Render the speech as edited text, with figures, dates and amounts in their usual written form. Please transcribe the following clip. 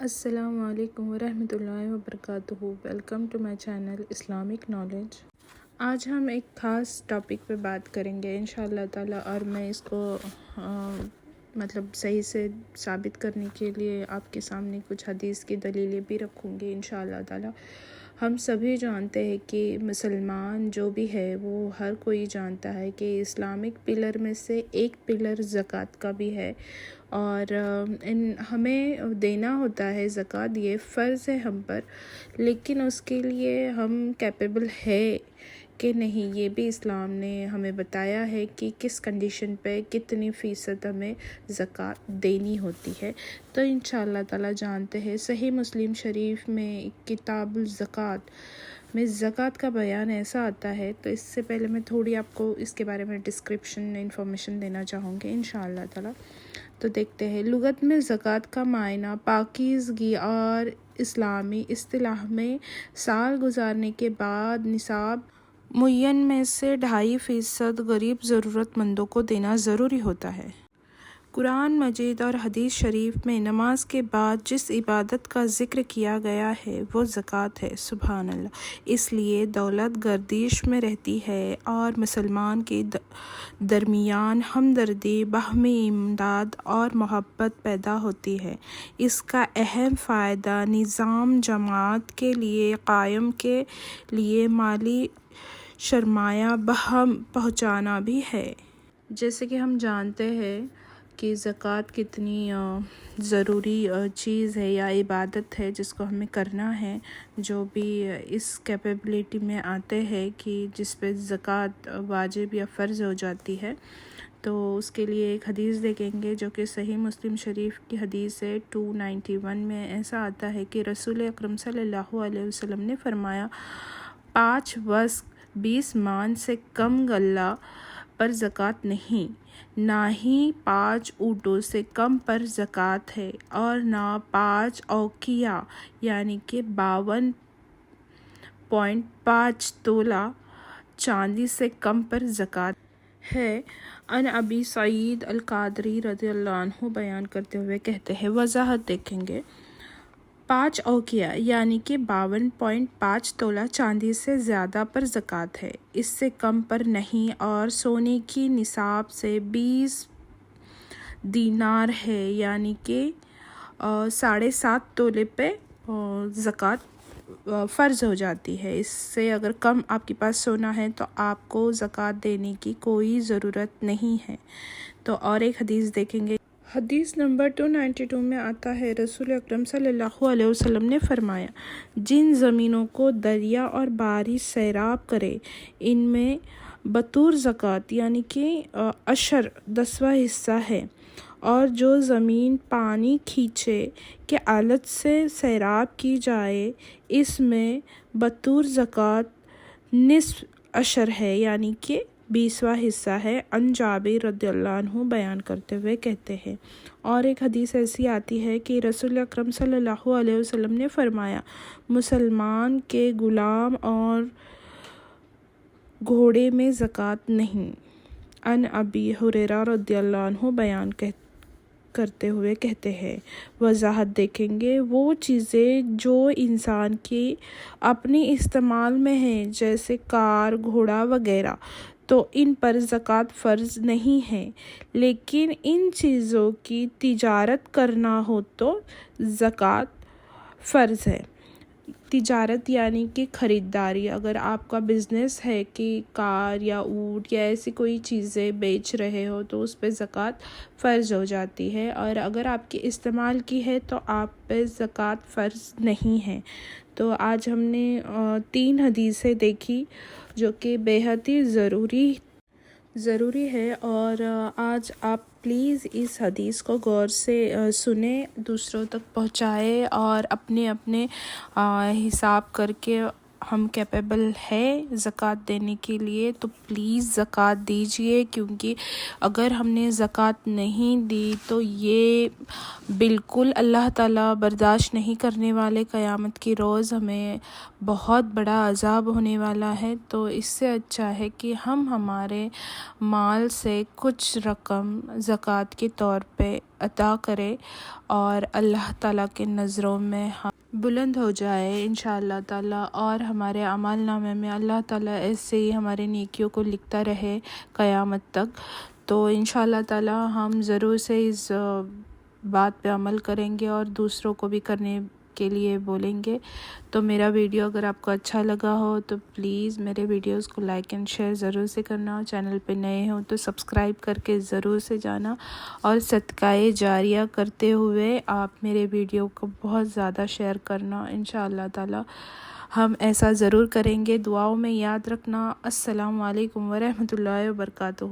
السلام علیکم ورحمۃ اللہ وبرکاتہ۔ Welcome to my channel Islamic knowledge. آج ہم ایک خاص ٹاپک پہ بات کریں گے انشاءاللہ تعالی، اور میں اس کو صحیح سے ثابت کرنے کے لیے آپ کے سامنے کچھ حدیث کی دلیلیں بھی رکھوں گی انشاءاللہ تعالی۔ ہم سبھی جانتے ہیں کہ مسلمان جو بھی ہے وہ ہر کوئی جانتا ہے کہ اسلامک پلر میں سے ایک پلر زکوٰۃ کا بھی ہے، اور ہمیں دینا ہوتا ہے زکوٰۃ، یہ فرض ہے ہم پر، لیکن اس کے لیے ہم کیپیبل ہے کہ نہیں، یہ بھی اسلام نے ہمیں بتایا ہے کہ کس کنڈیشن پہ کتنی فیصد ہمیں زکوٰۃ دینی ہوتی ہے۔ تو انشاءاللہ تعالی جانتے ہیں، صحیح مسلم شریف میں کتاب الزکوٰۃ میں زکوٰۃ کا بیان ایسا آتا ہے۔ تو اس سے پہلے میں تھوڑی آپ کو اس کے بارے میں ڈسکرپشن انفارمیشن دینا چاہوں گی انشاءاللہ تعالی۔ تو دیکھتے ہیں، لغت میں زکوٰۃ کا معنی پاکیزگی اور اسلامی اصطلاح میں سال گزارنے کے بعد نصاب معین میں سے 2.5% غریب ضرورت مندوں کو دینا ضروری ہوتا ہے۔ قرآن مجید اور حدیث شریف میں نماز کے بعد جس عبادت کا ذکر کیا گیا ہے وہ زکوٰۃ ہے۔ سبحان اللہ۔ اس لیے دولت گردش میں رہتی ہے اور مسلمان کے درمیان ہمدردی، باہمی امداد اور محبت پیدا ہوتی ہے۔ اس کا اہم فائدہ نظام جماعت کے لیے قائم کے لیے مالی سرمایہ بہم پہنچانا بھی ہے۔ جیسے کہ ہم جانتے ہیں کہ زکوٰۃ کتنی ضروری چیز ہے یا عبادت ہے جس کو ہمیں کرنا ہے، جو بھی اس کیپیبلٹی میں آتے ہیں کہ جس پہ زکوٰۃ واجب یا فرض ہو جاتی ہے۔ تو اس کے لیے ایک حدیث دیکھیں گے جو کہ صحیح مسلم شریف کی حدیث ہے 291 میں ایسا آتا ہے کہ رسول اکرم صلی اللہ علیہ وسلم نے فرمایا، 5 وسق 20 مان سے کم غلہ پر زکوٰۃ نہیں، نہ ہی 5 اونٹوں سے کم پر زکوٰۃ ہے، اور نہ 5 اوقیہ یعنی کہ 52.5 تولہ چاندی سے کم پر زکوٰۃ ہے۔ ان ابی سعید الخدری رضی اللہ عنہ بیان کرتے ہوئے کہتے ہیں، وضاحت دیکھیں گے، 5 اوقیہ یعنی کہ 52.5 تولہ چاندی سے زیادہ پر زکوٰۃ ہے، اس سے کم پر نہیں، اور سونے کی نصاب سے 20 دینار ہے یعنی کہ 7.5 تولے پہ زکوٰۃ فرض ہو جاتی ہے۔ اس سے اگر کم آپ کے پاس سونا ہے تو آپ کو زکوٰۃ دینے کی کوئی ضرورت نہیں ہے۔ تو اور ایک حدیث دیکھیں گے، حدیث نمبر 292 میں آتا ہے، رسول اکرم صلی اللہ علیہ وسلم نے فرمایا، جن زمینوں کو دریا اور بارش سیراب کرے ان میں بطور زکوٰۃ یعنی کہ عشر 10واں حصہ ہے، اور جو زمین پانی کھینچے کے آلت سے سیراب کی جائے اس میں بطور زکوٰۃ نصف عشر ہے یعنی کہ 20واں حصہ ہے۔ ان جابر رضی اللہ عنہ بیان کرتے ہوئے کہتے ہیں، اور ایک حدیث ایسی آتی ہے کہ رسول اکرم صلی اللہ علیہ وسلم نے فرمایا، مسلمان کے غلام اور گھوڑے میں زکوٰۃ نہیں۔ ان ابی ہریرہ رضی اللہ عنہ بیان کرتے ہوئے کہتے ہیں، وضاحت دیکھیں گے، وہ چیزیں جو انسان کی اپنی استعمال میں ہیں جیسے کار، گھوڑا وغیرہ، تو ان پر زکوٰۃ فرض نہیں ہے، لیکن ان چیزوں کی تجارت کرنا ہو تو زکوٰۃ فرض ہے۔ تجارت یعنی کہ خریداری، اگر آپ کا بزنس ہے کہ کار یا اونٹ یا ایسی کوئی چیزیں بیچ رہے ہو تو اس پہ زکوٰۃ فرض ہو جاتی ہے، اور اگر آپ کی استعمال کی ہے تو آپ پہ زکوٰۃ فرض نہیں ہے۔ تو آج ہم نے 3 حدیثیں دیکھی جو کہ بے حد ہی ضروری ہے، اور آج آپ پلیز اس حدیث کو غور سے سنیں، دوسروں تک پہنچائیں، اور اپنے حساب کر کے ہم کیپیبل ہے زکوٰۃ دینے کے لیے تو پلیز زکوٰۃ دیجیے، کیونکہ اگر ہم نے زکوٰۃ نہیں دی تو یہ بالکل اللہ تعالیٰ برداشت نہیں کرنے والے، قیامت کی روز ہمیں بہت بڑا عذاب ہونے والا ہے۔ تو اس سے اچھا ہے کہ ہم ہمارے مال سے کچھ رقم زکوٰۃ کے طور پہ عطا کرے اور اللہ تعالیٰ کے نظروں میں بلند ہو جائے انشاءاللہ تعالیٰ، اور ہمارے اعمال نامے میں اللہ تعالیٰ ایسے ہی ہمارے نیکیوں کو لکھتا رہے قیامت تک۔ تو انشاءاللہ تعالیٰ ہم ضرور سے اس بات پہ عمل کریں گے اور دوسروں کو بھی کرنے کے لیے بولیں گے۔ تو میرا ویڈیو اگر آپ کو اچھا لگا ہو تو پلیز میرے ویڈیوز کو لائک اینڈ شیئر ضرور سے کرنا، چینل پہ نئے ہوں تو سبسکرائب کر کے ضرور سے جانا، اور صدقہ جاریہ کرتے ہوئے آپ میرے ویڈیو کو بہت زیادہ شیئر کرنا انشاءاللہ تعالی۔ ہم ایسا ضرور کریں گے، دعاؤں میں یاد رکھنا۔ السلام علیکم ورحمۃ اللہ وبرکاتہ۔